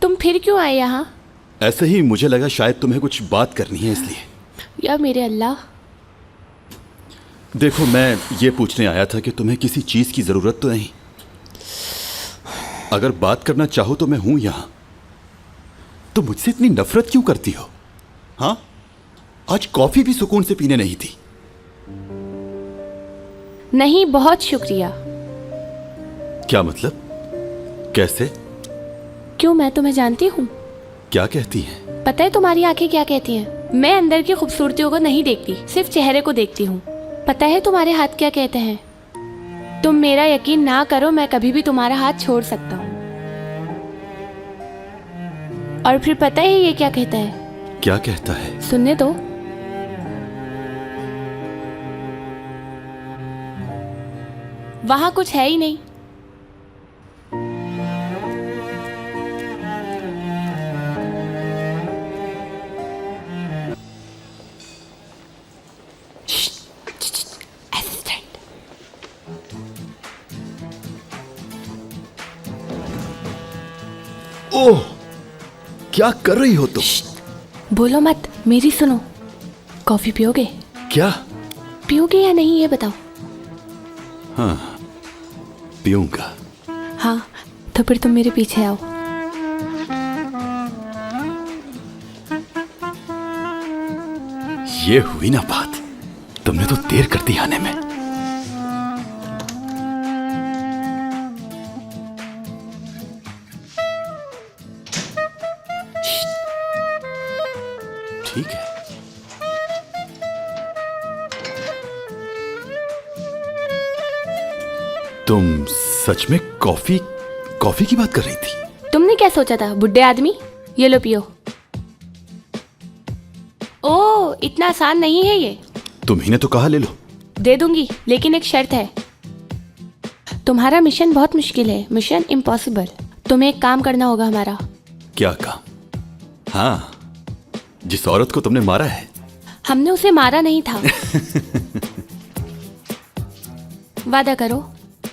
तुम फिर क्यों आए यहाँ? ऐसे ही मुझे लगा शायद तुम्हें कुछ बात करनी है इसलिए। या मेरे अल्लाह। देखो, मैं ये पूछने आया था कि तुम्हें किसी चीज की जरूरत तो नहीं? अगर बात करना चाहो तो मैं हूं यहां। तो मुझसे इतनी नफरत क्यों करती हो? हाँ, आज कॉफी भी सुकून से पीने नहीं थी। नहीं, बहुत शुक्रिया। क्या मतलब? कैसे? क्यों, मैं तुम्हें जानती हूँ। क्या कहती हैं? पता है तुम्हारी आंखें क्या कहती हैं? मैं अंदर की खूबसूरतियों को नहीं देखती, सिर्फ चेहरे को देखती हूँ। पता है तुम्हारे हाथ क्या कहते हैं? तुम मेरा यकीन ना करो, मैं कभी भी तुम्हारा हाथ छोड़ सकता हूँ। और फिर पता है ये क्या कहता है? क्या कहता है? सुनने दो। वहां कुछ है ही नहीं। असिस्टेंट। ओह, क्या कर रही हो तुम? बोलो मत, मेरी सुनो। कॉफी पियोगे? क्या? पियोगे या नहीं ये बताओ। हाँ, पीऊंगा। हाँ, तो फिर तुम मेरे पीछे आओ। ये हुई ना बात। तुमने तो देर कर दी आने में। ठीक है। तुम सच में कॉफी की बात कर रही थी? तुमने क्या सोचा था बुड्ढे आदमी? ये लो पियो। ओह, इतना आसान नहीं है ये। तुम्ही ने तो कहा ले लो। दे दूंगी, लेकिन एक शर्त है। तुम्हारा मिशन बहुत मुश्किल है, मिशन इम्पॉसिबल। तुम्हें एक काम करना होगा हमारा। क्या काम? हाँ, जिस औरत को तुमने मारा है। हमने उसे मारा नहीं था। वादा करो,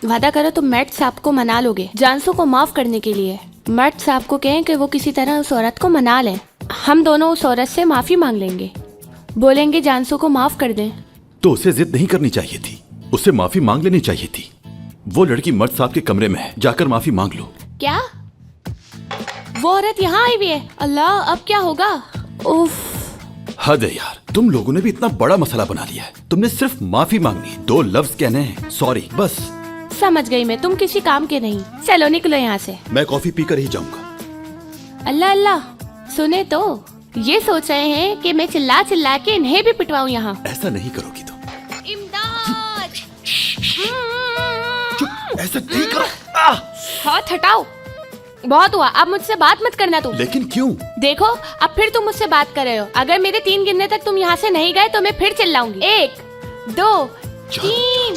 वादा करो तुम मैट साहब को मना लोगे जानसू को माफ करने के लिए। मैट साहब को कहें कि वो किसी तरह उस औरत को मना लें। हम दोनों उस औरत से माफी मांग लेंगे, बोलेंगे जानसू को माफ कर दें। तो उसे जिद नहीं करनी चाहिए थी, उसे माफी मांग लेनी चाहिए थी। वो लड़की मर्द साहब के कमरे में है, जाकर माफी मांग लो। क्या? वो औरत यहाँ आई हुई है? अल्लाह, अब क्या होगा? उफ, हद है यार, तुम लोगों ने भी इतना बड़ा मसला बना लिया है। तुमने सिर्फ माफी मांगनी है, 2 लफ्ज कहने हैं, सॉरी, बस। समझ गई मैं, तुम किसी काम के नहीं। चलो निकलो यहाँ से। मैं कॉफी पीकर ही जाऊंगा। अल्लाह अल्लाह, सुने तो ये सोच रहे हैं कि मैं चिल्ला चिल्ला के इन्हें भी पिटवाऊं यहाँ। ऐसा नहीं करोगी तो। इमदाद! चुप, ऐसा नहीं करो। हाथ हटाओ। बहुत हुआ, अब मुझसे बात मत करना तुम। लेकिन क्यों? देखो, अब फिर तुम मुझसे बात कर रहे हो। अगर मेरे 3 गिनने तक तुम यहाँ से नहीं गए तो मैं फिर चिल्लाऊंगी। 1 2 3।